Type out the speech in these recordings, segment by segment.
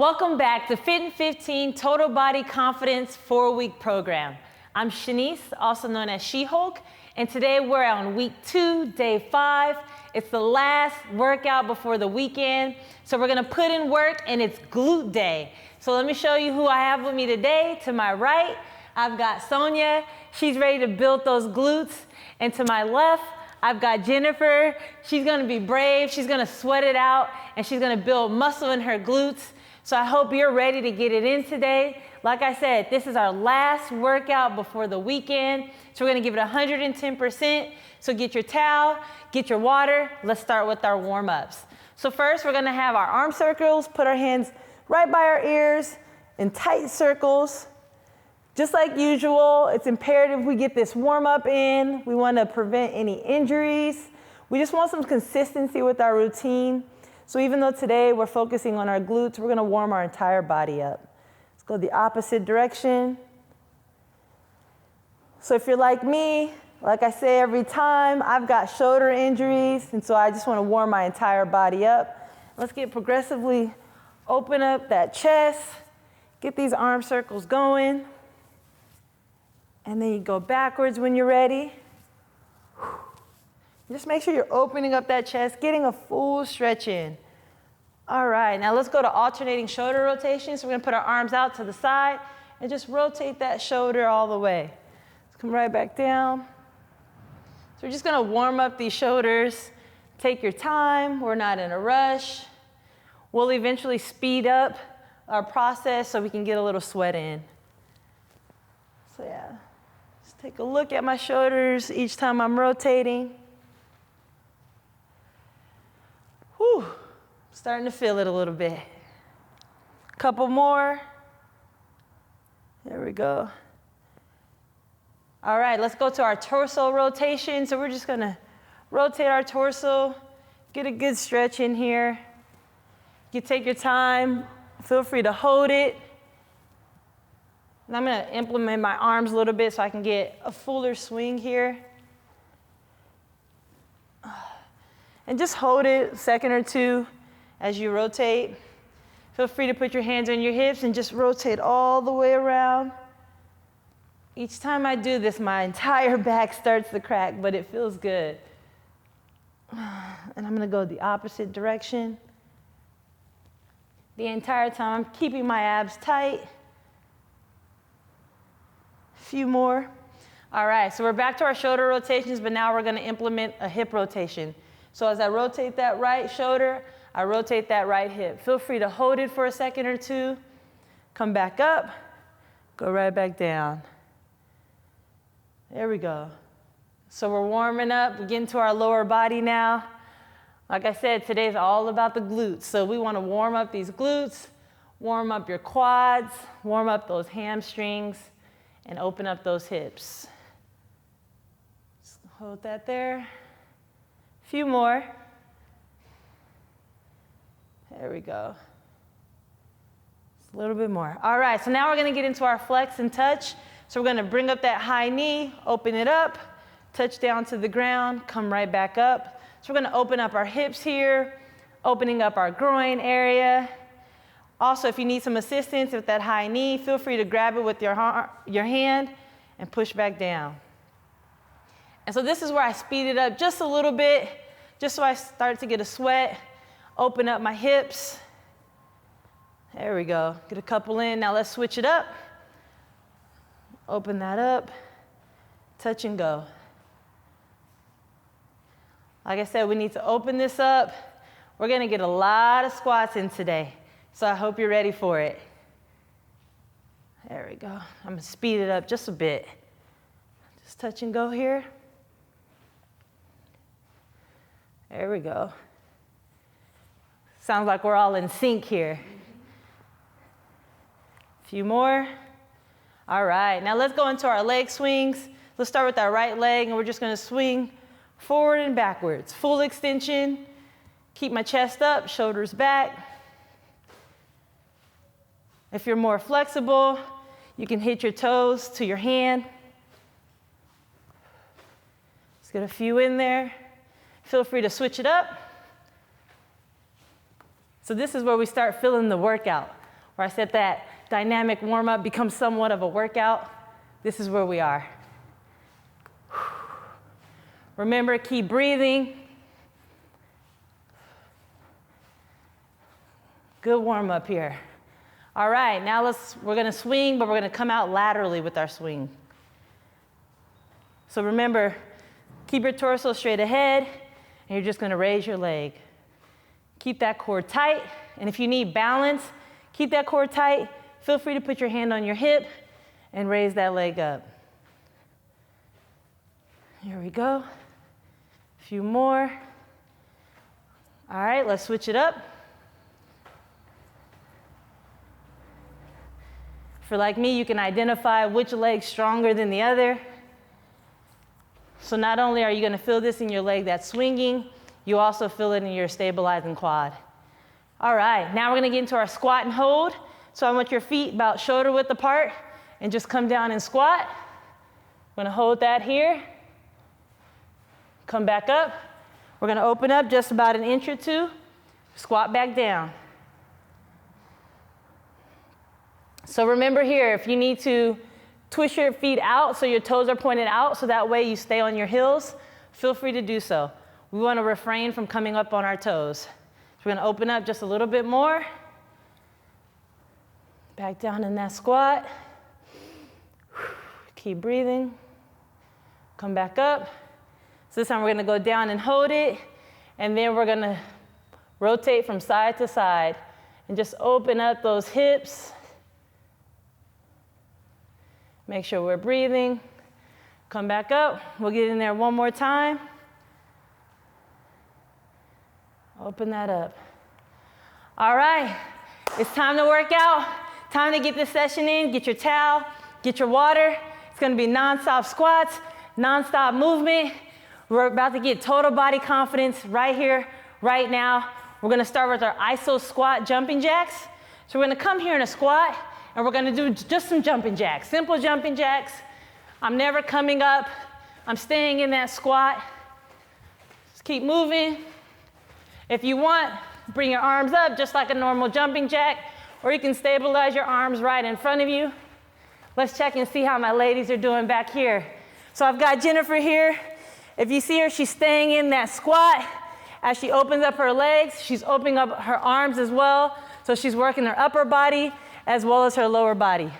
Welcome back to Fit in 15 Total Body Confidence 4-week program. I'm Shanice, also known as She-Hulk, and today we're on week 2, day 5. It's the last workout before the weekend, so we're gonna put in work and it's glute day. So let me show you who I have with me today. To my right, I've got Sonia. She's ready to build those glutes. And to my left, I've got Jennifer. She's gonna be brave, she's gonna sweat it out, and she's gonna build muscle in her glutes. So I hope you're ready to get it in today. Like I said, this is our last workout before the weekend. So we're gonna give it 110%. So get your towel, get your water. Let's start with our warm-ups. So first, we're gonna have our arm circles, put our hands right by our ears in tight circles. Just like usual, it's imperative we get this warm-up in. We wanna prevent any injuries. We just want some consistency with our routine. So even though today we're focusing on our glutes, we're gonna warm our entire body up. Let's go the opposite direction. So if you're like me, like I say every time, I've got shoulder injuries, and so I just wanna warm my entire body up. Let's get progressively open up that chest, get these arm circles going, and then you go backwards when you're ready. Just make sure you're opening up that chest, getting a full stretch in. All right, now let's go to alternating shoulder rotations. So we're gonna put our arms out to the side and just rotate that shoulder all the way. Let's come right back down. So we're just gonna warm up these shoulders. Take your time, we're not in a rush. We'll eventually speed up our process so we can get a little sweat in. So yeah, just take a look at my shoulders each time I'm rotating. Whew, starting to feel it a little bit. Couple more. There we go. All right, let's go to our torso rotation. So we're just gonna rotate our torso, get a good stretch in here. You take your time, feel free to hold it. And I'm gonna implement my arms a little bit so I can get a fuller swing here. And just hold it a second or two as you rotate. Feel free to put your hands on your hips and just rotate all the way around. Each time I do this, my entire back starts to crack, but it feels good. And I'm gonna go the opposite direction. The entire time, I'm keeping my abs tight. A few more. All right, so we're back to our shoulder rotations, but now we're gonna implement a hip rotation. So as I rotate that right shoulder, I rotate that right hip. Feel free to hold it for a second or two. Come back up, go right back down. There we go. So we're warming up, we get into our lower body now. Like I said, today's all about the glutes. So we wanna warm up these glutes, warm up your quads, warm up those hamstrings, and open up those hips. Just hold that there. Few more. There we go. Just a little bit more. All right, so now we're gonna get into our flex and touch. So we're gonna bring up that high knee, open it up, touch down to the ground, come right back up. So we're gonna open up our hips here, opening up our groin area. Also, if you need some assistance with that high knee, feel free to grab it with your hand and push back down. And so this is where I speed it up just a little bit, just so I start to get a sweat, open up my hips. There we go, get a couple in. Now let's switch it up. Open that up, touch and go. Like I said, we need to open this up. We're gonna get a lot of squats in today, so I hope you're ready for it. There we go, I'm gonna speed it up just a bit. Just touch and go here. There we go. Sounds like we're all in sync here. A few more. All right, now let's go into our leg swings. Let's start with our right leg, and we're just gonna swing forward and backwards. Full extension. Keep my chest up, shoulders back. If you're more flexible, you can hit your toes to your hand. Let's get a few in there. Feel free to switch it up. So this is where we start feeling the workout. where I said that dynamic warm-up becomes somewhat of a workout, this is where we are. Remember, keep breathing. Good warm-up here. All right, now we're gonna swing, but we're gonna come out laterally with our swing. So remember, keep your torso straight ahead, and you're just gonna raise your leg. Keep that core tight, and if you need balance, keep that core tight. Feel free to put your hand on your hip and raise that leg up. Here we go. A few more. All right, let's switch it up. If you're like me, you can identify which leg's stronger than the other. So not only are you going to feel this in your leg that's swinging, you also feel it in your stabilizing quad. All right, now we're going to get into our squat and hold. So I want your feet about shoulder width apart and just come down and squat. We're going to hold that here. Come back up. We're going to open up just about an inch or two. Squat back down. So remember here, if you need to twist your feet out so your toes are pointed out so that way you stay on your heels, feel free to do so. We want to refrain from coming up on our toes. So we're going to open up just a little bit more. Back down in that squat. Keep breathing. Come back up. So this time we're going to go down and hold it, and then we're going to rotate from side to side and just open up those hips. Make sure we're breathing. Come back up. We'll get in there one more time. Open that up. All right, it's time to work out. Time to get this session in. Get your towel, get your water. It's gonna be nonstop squats, nonstop movement. We're about to get total body confidence right here, right now. We're gonna start with our iso squat jumping jacks. So we're gonna come here in a squat, and we're gonna do just some jumping jacks, simple jumping jacks. I'm never coming up. I'm staying in that squat. Just keep moving. If you want, bring your arms up just like a normal jumping jack, or you can stabilize your arms right in front of you. Let's check and see how my ladies are doing back here. So I've got Jennifer here. If you see her, she's staying in that squat. As she opens up her legs, she's opening up her arms as well. So she's working her upper body as well as her lower body.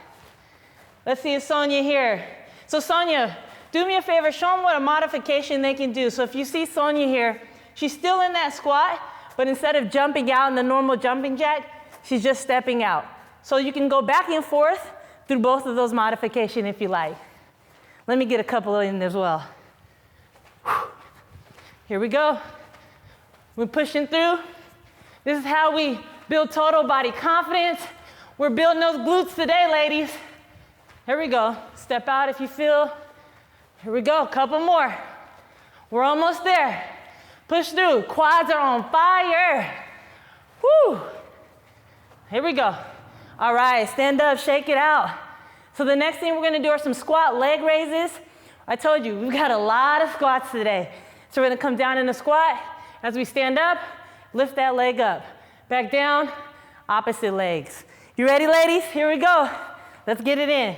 Let's see Sonia here. So Sonia, do me a favor, show them what a modification they can do. So if you see Sonia here, she's still in that squat, but instead of jumping out in the normal jumping jack, she's just stepping out. So you can go back and forth through both of those modifications if you like. Let me get a couple in as well. Here we go. We're pushing through. This is how we build total body confidence. We're building those glutes today, ladies. Here we go. Step out if you feel. Here we go, couple more. We're almost there. Push through. Quads are on fire. Woo! Here we go. All right, stand up, shake it out. So the next thing we're gonna do are some squat leg raises. I told you, we've got a lot of squats today. So we're gonna come down in a squat. As we stand up, lift that leg up. Back down, opposite legs. You ready, ladies? Here we go. Let's get it in.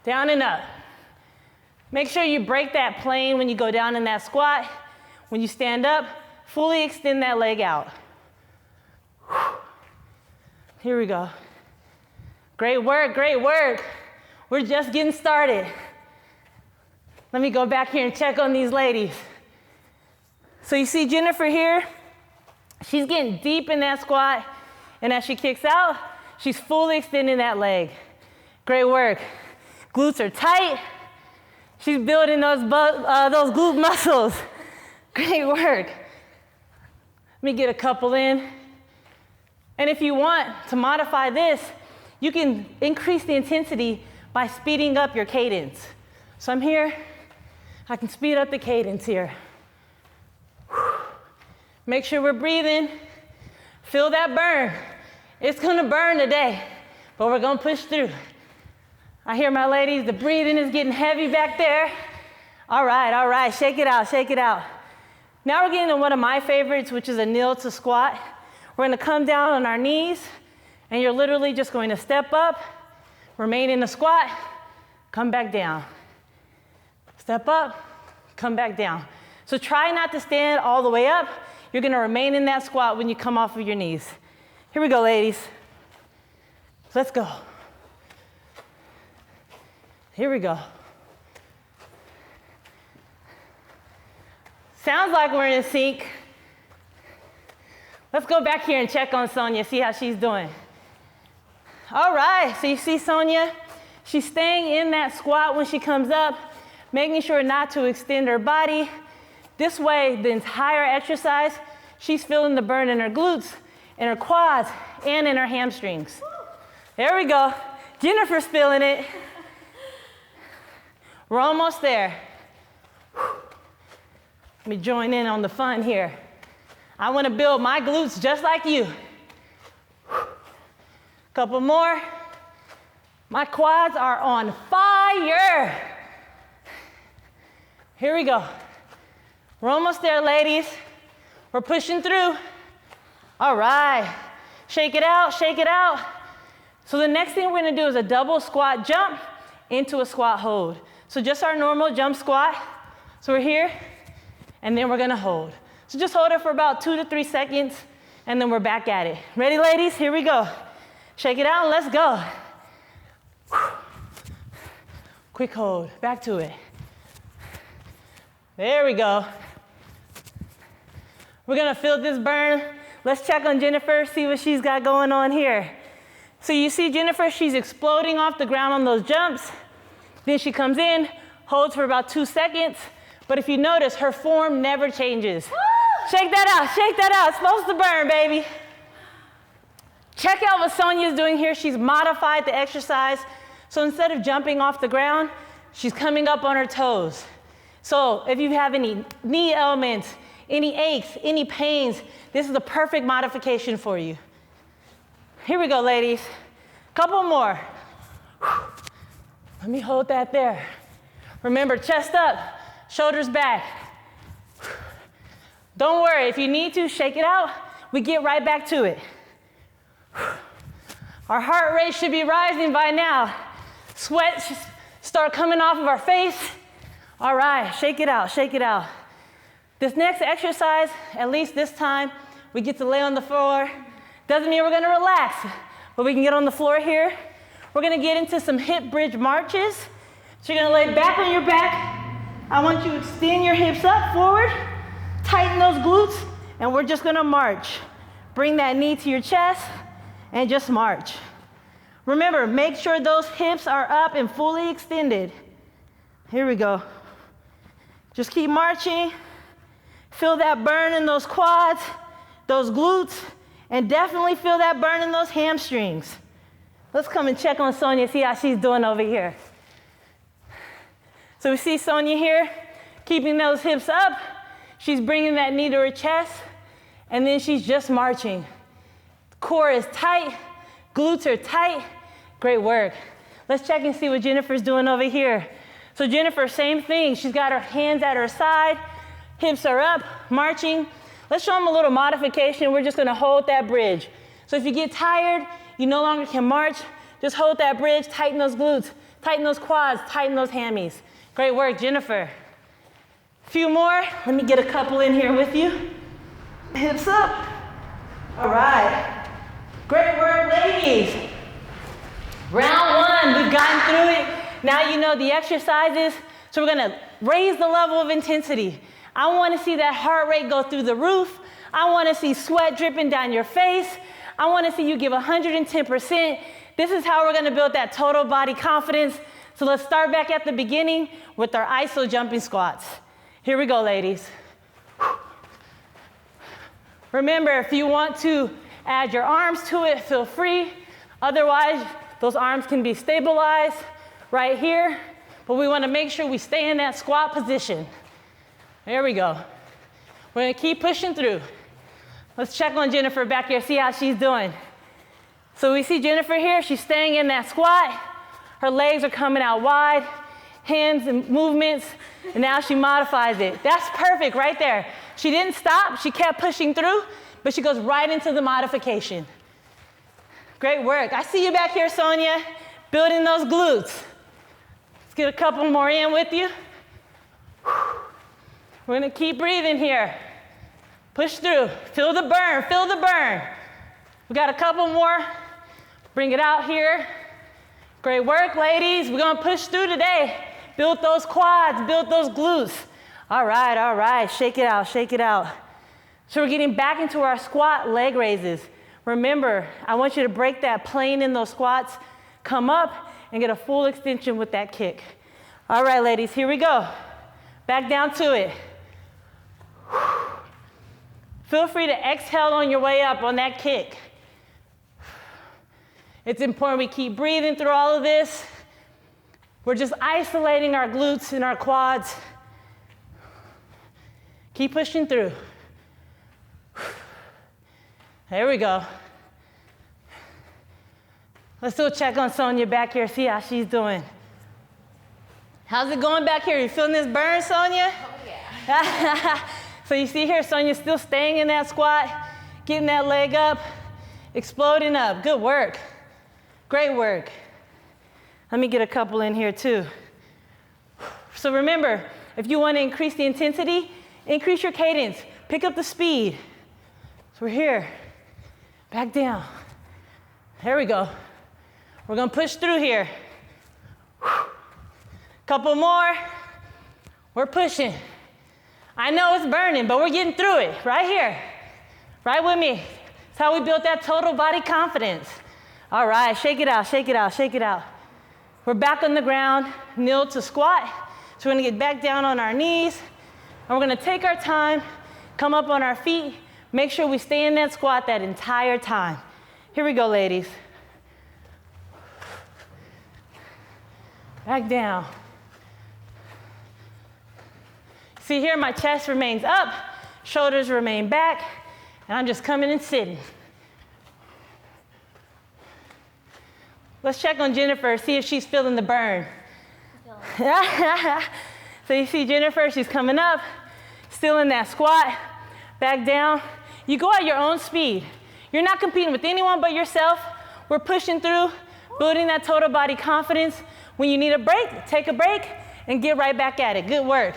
Down and up. Make sure you break that plane when you go down in that squat. When you stand up, fully extend that leg out. Here we go. Great work, great work. We're just getting started. Let me go back here and check on these ladies. So you see Jennifer here? She's getting deep in that squat, and as she kicks out, she's fully extending that leg. Great work. Glutes are tight. She's building those glute muscles. Great work. Let me get a couple in. And if you want to modify this, you can increase the intensity by speeding up your cadence. So I'm here, I can speed up the cadence here. Make sure we're breathing. Feel that burn. It's gonna burn today, but we're gonna push through. I hear my ladies, the breathing is getting heavy back there. All right, shake it out, shake it out. Now we're getting to one of my favorites, which is a kneel to squat. We're gonna come down on our knees, and you're literally just going to step up, remain in the squat, come back down. Step up, come back down. So try not to stand all the way up. You're gonna remain in that squat when you come off of your knees. Here we go, ladies. Let's go. Here we go. Sounds like we're in sync. Let's go back here and check on Sonia, see how she's doing. All right, so you see Sonia, she's staying in that squat when she comes up, making sure not to extend her body. This way, the entire exercise, she's feeling the burn in her glutes, in her quads, and in her hamstrings. There we go. Jennifer's feeling it. We're almost there. Let me join in on the fun here. I want to build my glutes just like you. Couple more. My quads are on fire. Here we go. We're almost there, ladies. We're pushing through. All right. Shake it out, shake it out. So the next thing we're gonna do is a double squat jump into a squat hold. So just our normal jump squat. So we're here, and then we're gonna hold. So just hold it for about 2 to 3 seconds, and then we're back at it. Ready, ladies? Here we go. Shake it out and let's go. Quick hold, back to it. There we go. We're gonna feel this burn. Let's check on Jennifer, see what she's got going on here. So you see Jennifer, she's exploding off the ground on those jumps. Then she comes in, holds for about 2 seconds. But if you notice, her form never changes. Shake that out, shake that out. It's supposed to burn, baby. Check out what Sonia's doing here. She's modified the exercise. So instead of jumping off the ground, she's coming up on her toes. So if you have any knee ailments, any aches, any pains, this is the perfect modification for you. Here we go, ladies. Couple more. Let me hold that there. Remember, chest up, shoulders back. Don't worry, if you need to, shake it out. We get right back to it. Our heart rate should be rising by now. Sweat should start coming off of our face. All right, shake it out, shake it out. This next exercise, at least this time, we get to lay on the floor. Doesn't mean we're gonna relax, but we can get on the floor here. We're gonna get into some hip bridge marches. So you're gonna lay back on your back. I want you to extend your hips up forward, tighten those glutes, and we're just gonna march. Bring that knee to your chest and just march. Remember, make sure those hips are up and fully extended. Here we go. Just keep marching. Feel that burn in those quads, those glutes, and definitely feel that burn in those hamstrings. Let's come and check on Sonia, see how she's doing over here. So we see Sonia here, keeping those hips up. She's bringing that knee to her chest, and then she's just marching. Core is tight, glutes are tight. Great work. Let's check and see what Jennifer's doing over here. So Jennifer, same thing. She's got her hands at her side, hips are up, marching. Let's show them a little modification. We're just gonna hold that bridge. So if you get tired, you no longer can march, just hold that bridge, tighten those glutes, tighten those quads, tighten those hammies. Great work, Jennifer. A few more. Let me get a couple in here with you. Hips up. All right. Great work, ladies. Round one, we've gotten through it. Now you know the exercises, so we're gonna raise the level of intensity. I wanna see that heart rate go through the roof. I wanna see sweat dripping down your face. I wanna see you give 110%. This is how we're gonna build that total body confidence. So let's start back at the beginning with our iso jumping squats. Here we go, ladies. Remember, if you want to add your arms to it, feel free. Otherwise, those arms can be stabilized right here, but we wanna make sure we stay in that squat position. There we go. We're gonna keep pushing through. Let's check on Jennifer back here, see how she's doing. So we see Jennifer here, she's staying in that squat. Her legs are coming out wide, hands and movements, and now she modifies it. That's perfect right there. She didn't stop, she kept pushing through but she goes right into the modification. Great work. I see you back here, Sonia, building those glutes. Let's get a couple more in with you. We're gonna keep breathing here. Push through, feel the burn, feel the burn. We got a couple more. Bring it out here. Great work, ladies. We're gonna push through today. Build those quads, build those glutes. All right, shake it out, shake it out. So we're getting back into our squat leg raises. Remember, I want you to break that plane in those squats, come up and get a full extension with that kick. All right, ladies, here we go. Back down to it. Feel free to exhale on your way up on that kick. It's important we keep breathing through all of this. We're just isolating our glutes and our quads. Keep pushing through. There we go. Let's do a check on Sonia back here, see how she's doing. How's it going back here? You feeling this burn, Sonia? Oh, yeah. So you see here, Sonia's still staying in that squat, getting that leg up, exploding up. Good work. Great work. Let me get a couple in here too. So remember, if you want to increase the intensity, increase your cadence, pick up the speed. So we're here, back down. There we go. We're gonna push through here. Couple more, we're pushing. I know it's burning, but we're getting through it, right here. Right with me. That's how we built that total body confidence. All right, shake it out, shake it out, shake it out. We're back on the ground, kneel to squat. So we're gonna get back down on our knees, and we're gonna take our time, come up on our feet, make sure we stay in that squat that entire time. Here we go, ladies. Back down. See here, my chest remains up, shoulders remain back, and I'm just coming and sitting. Let's check on Jennifer, see if she's feeling the burn. So you see Jennifer, she's coming up, still in that squat, back down. You go at your own speed. You're not competing with anyone but yourself. We're pushing through, building that total body confidence. When you need a break, take a break and get right back at it. Good work.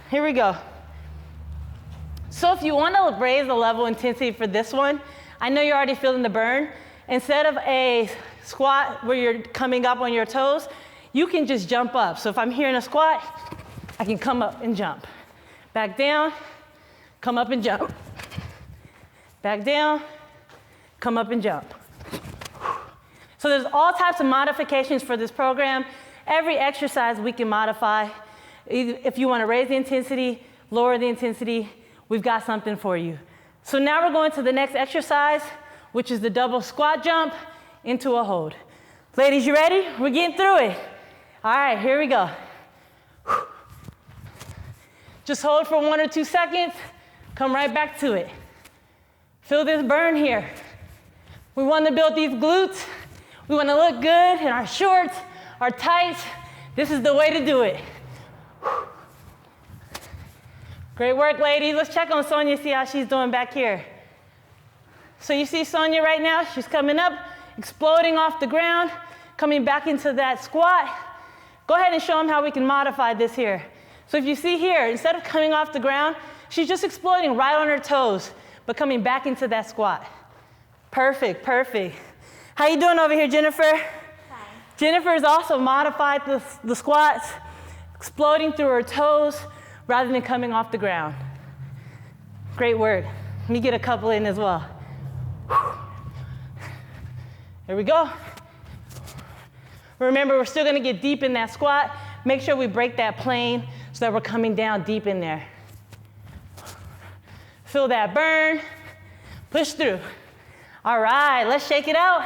Here we go. So if you want to raise the level of intensity for this one, I know you're already feeling the burn. Instead of a squat where you're coming up on your toes, you can just jump up. So if I'm here in a squat, I can come up and jump. Back down, come up and jump. Back down, come up and jump. So there's all types of modifications for this program. Every exercise we can modify. If you want to raise the intensity, lower the intensity, we've got something for you. So now we're going to the next exercise, which is the double squat jump into a hold. Ladies, you ready? We're getting through it. All right, here we go. Just hold for 1 or 2 seconds, come right back to it. Feel this burn here. We want to build these glutes. We want to look good in our shorts, our tights. This is the way to do it. Great work, ladies. Let's check on Sonia, see how she's doing back here. So you see Sonia right now, she's coming up, exploding off the ground, coming back into that squat. Go ahead and show them how we can modify this here. So if you see here, instead of coming off the ground, she's just exploding right on her toes, but coming back into that squat. Perfect, perfect. How you doing over here, Jennifer? Fine. Jennifer's also modified the squats, exploding through her toes rather than coming off the ground. Great work. Let me get a couple in as well. Here we go. Remember, we're still gonna get deep in that squat. Make sure we break that plane so that we're coming down deep in there. Feel that burn, push through. All right, let's shake it out.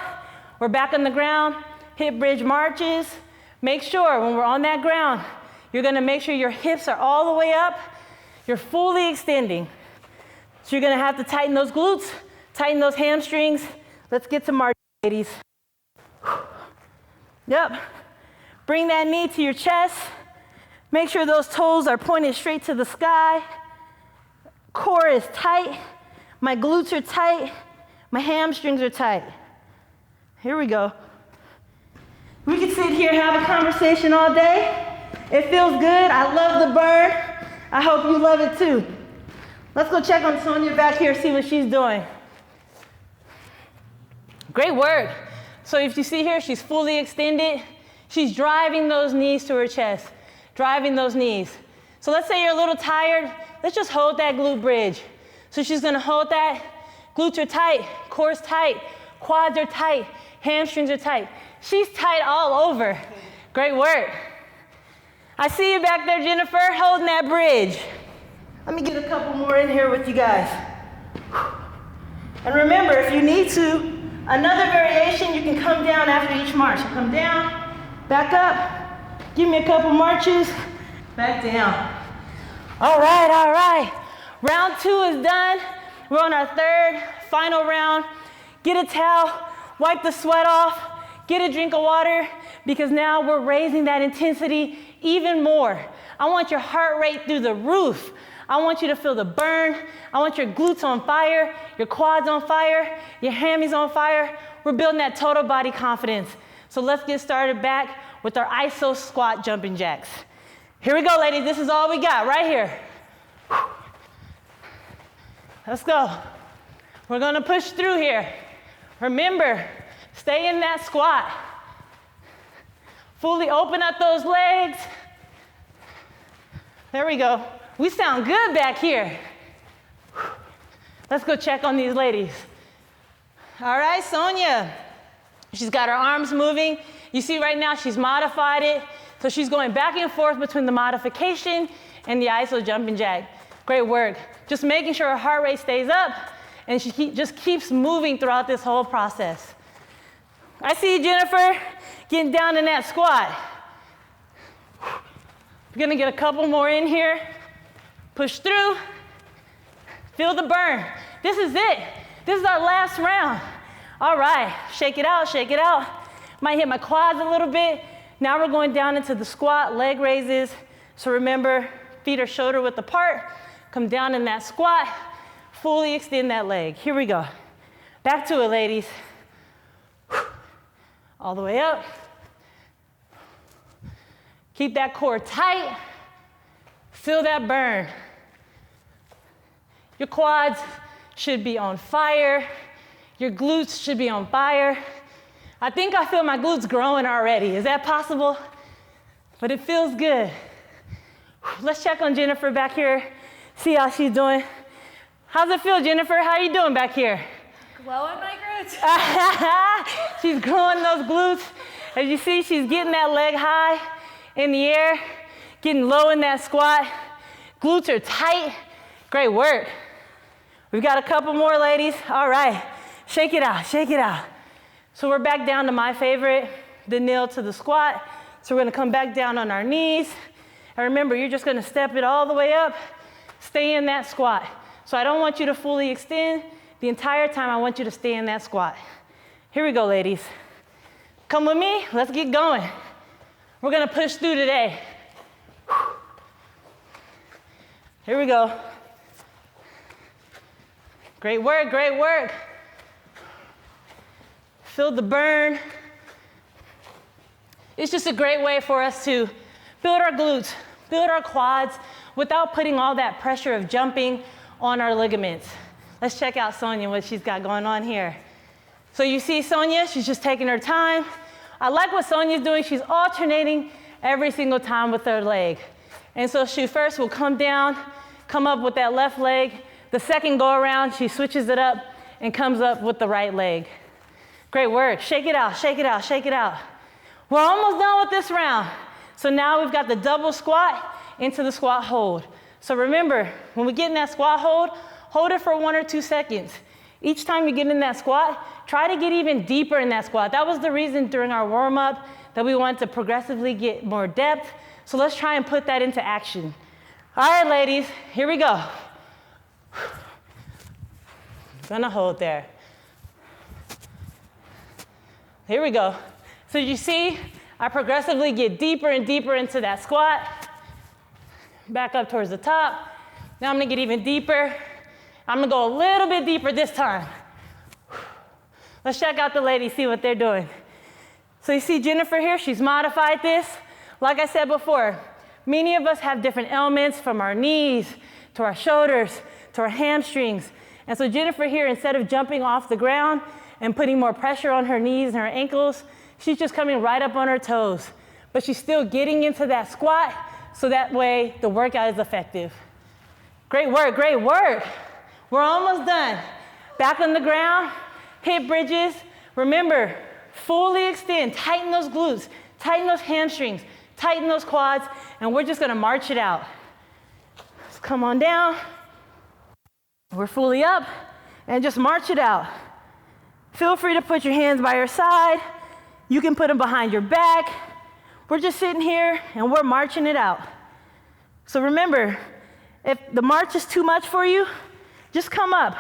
We're back on the ground, hip bridge marches. Make sure when we're on that ground, you're gonna make sure your hips are all the way up, you're fully extending. So you're gonna have to tighten those glutes, tighten those hamstrings. Let's get to march, ladies. Yep. Bring that knee to your chest. Make sure those toes are pointed straight to the sky. Core is tight. My glutes are tight. My hamstrings are tight. Here we go. We can sit here and have a conversation all day. It feels good. I love the burn. I hope you love it too. Let's go check on Sonia back here, see what she's doing. Great work. So if you see here, she's fully extended. She's driving those knees to her chest, driving those knees. So let's say you're a little tired. Let's just hold that glute bridge. So she's gonna hold that. Glutes are tight, core's tight, quads are tight, hamstrings are tight. She's tight all over. Great work. I see you back there, Jennifer, holding that bridge. Let me get a couple more in here with you guys. And remember, if you need to, another variation, you can come down after each march. So come down, back up, give me a couple marches, back down. All right, all right. Round 2 is done. We're on our 3rd, final round. Get a towel, wipe the sweat off, get a drink of water, because now we're raising that intensity even more. I want your heart rate through the roof. I want you to feel the burn. I want your glutes on fire, your quads on fire, your hammies on fire. We're building that total body confidence. So let's get started back with our iso squat jumping jacks. Here we go, ladies. This is all we got right here. Let's go. We're gonna push through here. Remember, stay in that squat. Fully open up those legs. There we go. We sound good back here. Let's go check on these ladies. All right, Sonia. She's got her arms moving. You see right now she's modified it. So she's going back and forth between the modification and the iso jumping jack. Great work. Just making sure her heart rate stays up and she just keeps moving throughout this whole process. I see you, Jennifer, getting down in that squat. We're gonna get a couple more in here. Push through. Feel the burn. This is it. This is our last round. All right, shake it out, shake it out. Might hit my quads a little bit. Now we're going down into the squat, leg raises. So remember, feet are shoulder width apart. Come down in that squat, fully extend that leg. Here we go. Back to it, ladies. All the way up. Keep that core tight. Feel that burn. Your quads should be on fire. Your glutes should be on fire. I think I feel my glutes growing already. Is that possible? But it feels good. Let's check on Jennifer back here. See how she's doing. How's it feel, Jennifer? How are you doing back here? Growing my glutes. She's growing those glutes. As you see, she's getting that leg high in the air, getting low in that squat. Glutes are tight. Great work. We've got a couple more, ladies. All right, shake it out, shake it out. So we're back down to my favorite, the kneel to the squat. So we're gonna come back down on our knees. And remember, you're just gonna step it all the way up, stay in that squat. So I don't want you to fully extend. The entire time, I want you to stay in that squat. Here we go, ladies. Come with me, let's get going. We're gonna push through today. Here we go. Great work, great work. Feel the burn. It's just a great way for us to build our glutes, build our quads without putting all that pressure of jumping on our ligaments. Let's check out Sonia, what she's got going on here. So you see Sonia, she's just taking her time. I like what Sonia's doing. She's alternating every single time with her leg. And so she first will come down, come up with that left leg. The second go around, she switches it up and comes up with the right leg. Great work. Shake it out, shake it out, shake it out. We're almost done with this round. So now we've got the double squat into the squat hold. So remember, when we get in that squat hold it for 1 or 2 seconds. Each time you get in that squat, try to get even deeper in that squat. That was the reason during our warm-up that we wanted to progressively get more depth. So let's try and put that into action. All right, ladies, here we go. Gonna hold there. Here we go. So you see, I progressively get deeper and deeper into that squat. Back up towards the top. Now I'm gonna get even deeper. I'm gonna go a little bit deeper this time. Let's check out the ladies, see what they're doing. So you see Jennifer here, she's modified this. Like I said before, many of us have different ailments from our knees to our shoulders to our hamstrings. And so Jennifer here, instead of jumping off the ground and putting more pressure on her knees and her ankles, she's just coming right up on her toes. But she's still getting into that squat so that way the workout is effective. Great work, great work. We're almost done. Back on the ground, hip bridges. Remember, fully extend, tighten those glutes, tighten those hamstrings, tighten those quads, and we're just gonna march it out. Let's come on down. We're fully up, and just march it out. Feel free to put your hands by your side. You can put them behind your back. We're just sitting here, and we're marching it out. So remember, if the march is too much for you, just come up.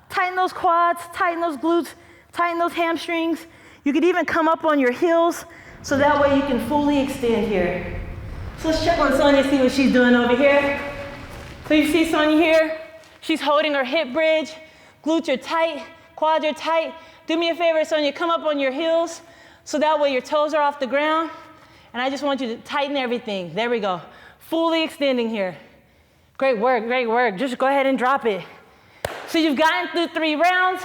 Tighten those quads, tighten those glutes, tighten those hamstrings. You could even come up on your heels, so that way you can fully extend here. So let's check on Sonia, see what she's doing over here. So you see Sonia here, she's holding her hip bridge, glutes are tight, quads are tight. Do me a favor, Sonia, come up on your heels, so that way your toes are off the ground. And I just want you to tighten everything. There we go. Fully extending here. Great work, great work. Just go ahead and drop it. So you've gotten through 3 rounds,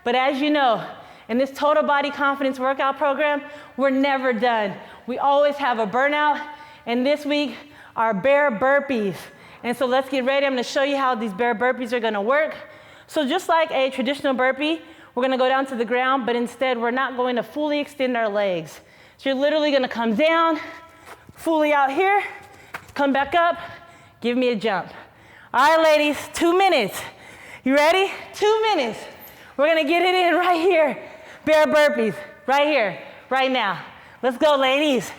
but as you know, in this total body confidence workout program, we're never done. We always have a burnout, and this week, our bear burpees. And so let's get ready. I'm gonna show you how these bear burpees are gonna work. So just like a traditional burpee, we're gonna go down to the ground, but instead we're not going to fully extend our legs. So you're literally gonna come down, fully out here, come back up, give me a jump. All right, ladies, 2 minutes. You ready? 2 minutes. We're gonna get it in right here. Bear burpees, right here, right now. Let's go, ladies.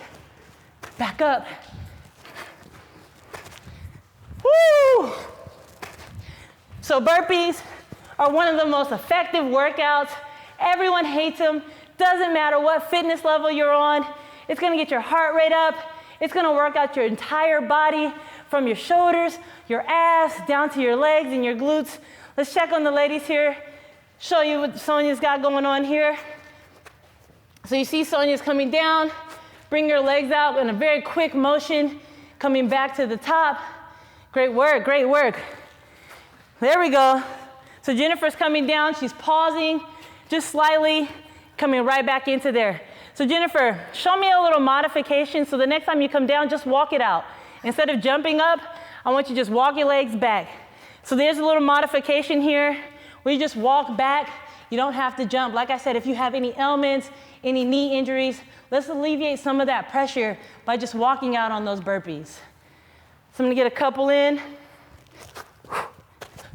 Back up. Woo! So burpees are one of the most effective workouts. Everyone hates them. Doesn't matter what fitness level you're on. It's gonna get your heart rate up. It's gonna work out your entire body from your shoulders, your ass, down to your legs and your glutes. Let's check on the ladies here. Show you what Sonia's got going on here. So you see Sonia's coming down. Bring your legs out in a very quick motion, coming back to the top. Great work, great work. There we go. So Jennifer's coming down, she's pausing just slightly, coming right back into there. So Jennifer, show me a little modification so the next time you come down, just walk it out. Instead of jumping up, I want you to just walk your legs back. So there's a little modification here where you just walk back. You don't have to jump. Like I said, if you have any ailments, any knee injuries, let's alleviate some of that pressure by just walking out on those burpees. So I'm gonna get a couple in.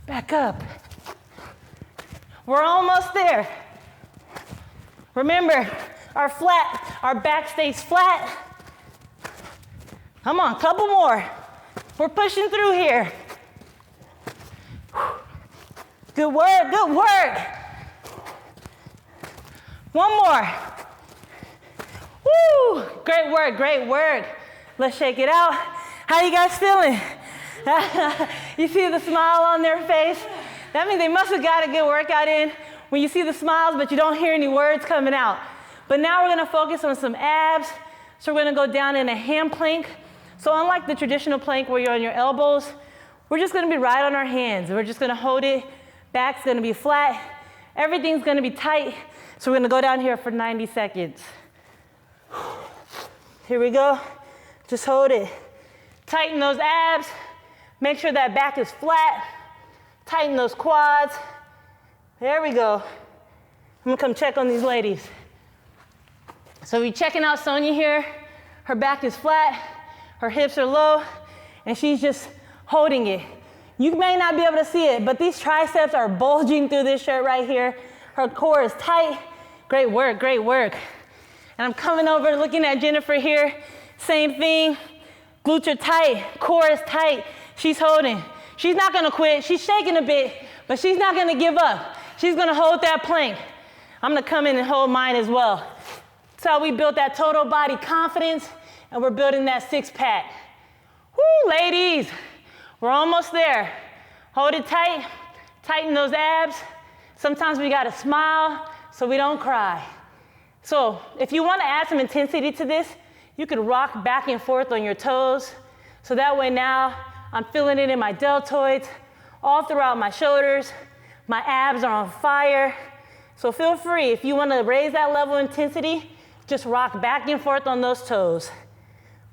Back up. We're almost there. Remember, our back stays flat. Come on, couple more. We're pushing through here. Good work, good work. One more. Woo, great work, great work. Let's shake it out. How you guys feeling? You see the smile on their face? That means they must have got a good workout in when you see the smiles, but you don't hear any words coming out. But now we're gonna focus on some abs. So we're gonna go down in a hand plank. So unlike the traditional plank where you're on your elbows, we're just gonna be right on our hands. We're just gonna hold it. Back's gonna be flat. Everything's gonna be tight. So we're gonna go down here for 90 seconds. Here we go. Just hold it. Tighten those abs. Make sure that back is flat. Tighten those quads. There we go. I'm gonna come check on these ladies. So we're checking out Sonia here. Her back is flat, her hips are low, and she's just holding it. You may not be able to see it, but these triceps are bulging through this shirt right here. Her core is tight. Great work, great work. And I'm coming over looking at Jennifer here. Same thing. Glutes are tight, core is tight. She's holding. She's not gonna quit. She's shaking a bit, but she's not gonna give up. She's gonna hold that plank. I'm gonna come in and hold mine as well. That's how we built that total body confidence, and we're building that six-pack. Woo, ladies, we're almost there. Hold it tight, Tighten those abs. Sometimes we gotta smile so we don't cry. So if you wanna add some intensity to this, you could rock back and forth on your toes. So that way now I'm feeling it in my deltoids, all throughout my shoulders. My abs are on fire. So feel free, if you wanna raise that level of intensity, just rock back and forth on those toes.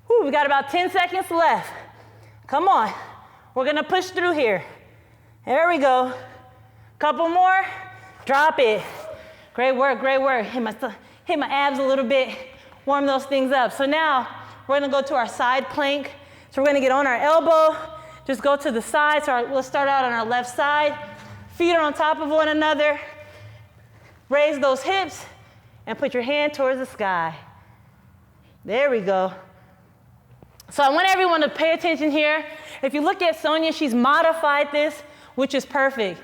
Whew, we got about 10 seconds left. Come on, we're gonna push through here. There we go. Couple more, drop it. Great work, great work. Hit my abs a little bit, warm those things up. So now we're gonna go to our side plank. So we're gonna get on our elbow, just go to the side. So let's start out on our left side. Feet are on top of one another. Raise those hips and put your hand towards the sky. There we go. So I want everyone to pay attention here. If you look at Sonia, she's modified this, which is perfect.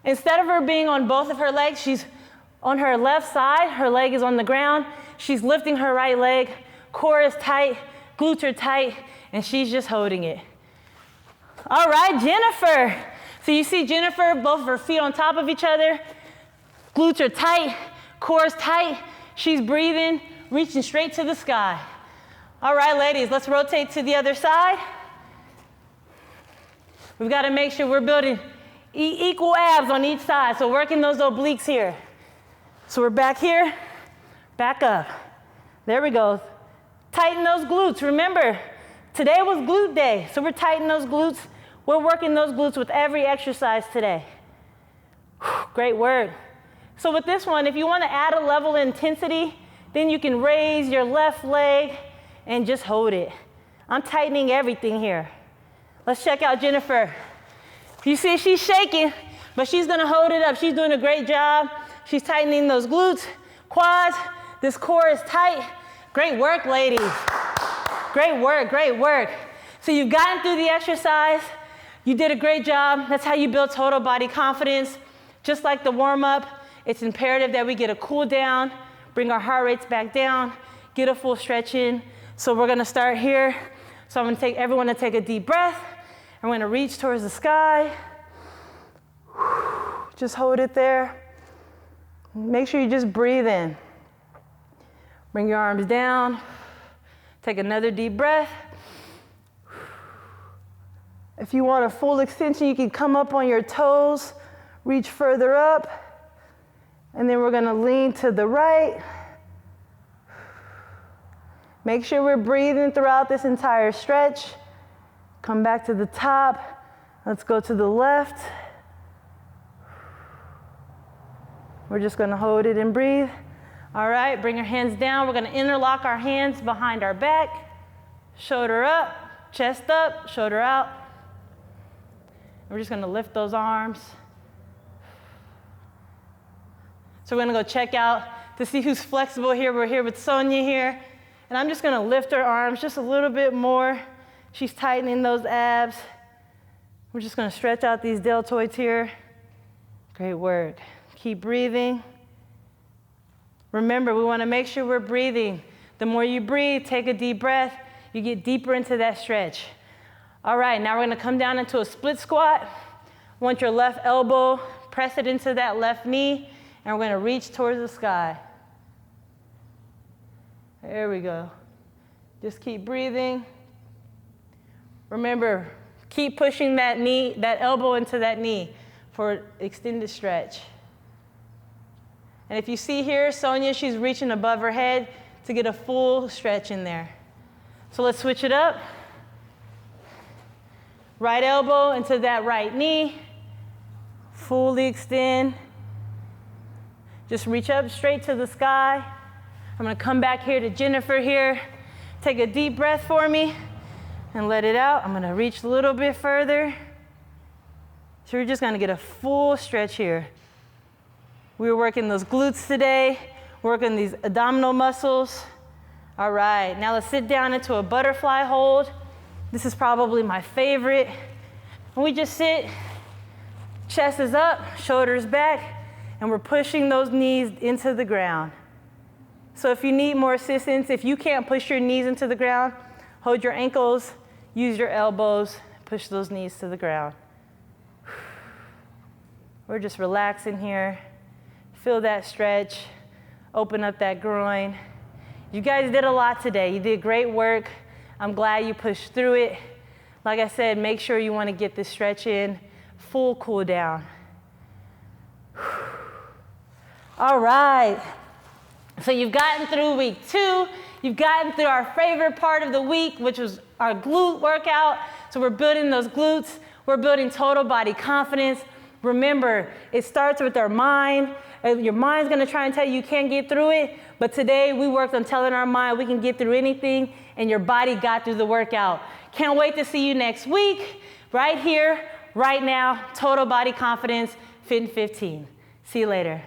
Instead of her being on both of her legs, she's on her left side, her leg is on the ground. She's lifting her right leg, core is tight, glutes are tight, and she's just holding it. All right, Jennifer. So you see Jennifer, both of her feet on top of each other, glutes are tight, core is tight, she's breathing, reaching straight to the sky. All right, ladies, let's rotate to the other side. We've got to make sure we're building equal abs on each side, so working those obliques here. So we're back here, back up. There we go. Tighten those glutes. Remember, today was glute day, so we're tightening those glutes. We're working those glutes with every exercise today. Great work. So with this one, if you want to add a level of intensity, then you can raise your left leg and just hold it. I'm tightening everything here. Let's check out Jennifer. You see she's shaking, but she's gonna hold it up. She's doing a great job. She's tightening those glutes, quads. This core is tight. Great work, ladies. Great work, great work. So you've gotten through the exercise. You did a great job. That's how you build total body confidence. Just like the warm-up, it's imperative that we get a cool down, bring our heart rates back down, get a full stretch in. So we're gonna start here. So I'm gonna take everyone to take a deep breath. I'm gonna reach towards the sky. Just hold it there. Make sure you just breathe in. Bring your arms down. Take another deep breath. If you want a full extension, you can come up on your toes, reach further up, and then we're gonna lean to the right. Make sure we're breathing throughout this entire stretch. Come back to the top. Let's go to the left. We're just gonna hold it and breathe. All right, bring your hands down. We're gonna interlock our hands behind our back. Shoulder up, chest up, shoulder out. We're just gonna lift those arms. So we're gonna go check out to see who's flexible here. We're here with Sonia here. And I'm just gonna lift her arms just a little bit more. She's tightening those abs. We're just gonna stretch out these deltoids here. Great work. Keep breathing. Remember, we wanna make sure we're breathing. The more you breathe, take a deep breath, you get deeper into that stretch. All right, now we're gonna come down into a split squat. Want your left elbow, press it into that left knee, and we're gonna reach towards the sky. There we go. Just keep breathing. Remember, keep pushing that knee, that elbow into that knee for extended stretch. And if you see here, Sonia, she's reaching above her head to get a full stretch in there. So let's switch it up. Right elbow into that right knee. Fully extend. Just reach up straight to the sky. I'm gonna come back here to Jennifer here. Take a deep breath for me and let it out. I'm gonna reach a little bit further. So we're just gonna get a full stretch here. We were working those glutes today, working these abdominal muscles. All right, now let's sit down into a butterfly hold. This is probably my favorite. And we just sit, chest is up, shoulders back, and we're pushing those knees into the ground. So if you need more assistance, if you can't push your knees into the ground, hold your ankles, use your elbows, push those knees to the ground. We're just relaxing here. Feel that stretch. Open up that groin. You guys did a lot today. You did great work. I'm glad you pushed through it. Like I said, make sure you want to get this stretch in. Full cool down. All right. So you've gotten through week 2. You've gotten through our favorite part of the week, which was our glute workout. So we're building those glutes. We're building total body confidence. Remember, it starts with our mind. Your mind's gonna try and tell you can't get through it, but today we worked on telling our mind we can get through anything, and your body got through the workout. Can't wait to see you next week, right here, right now, total body confidence, Fit in 15. See you later.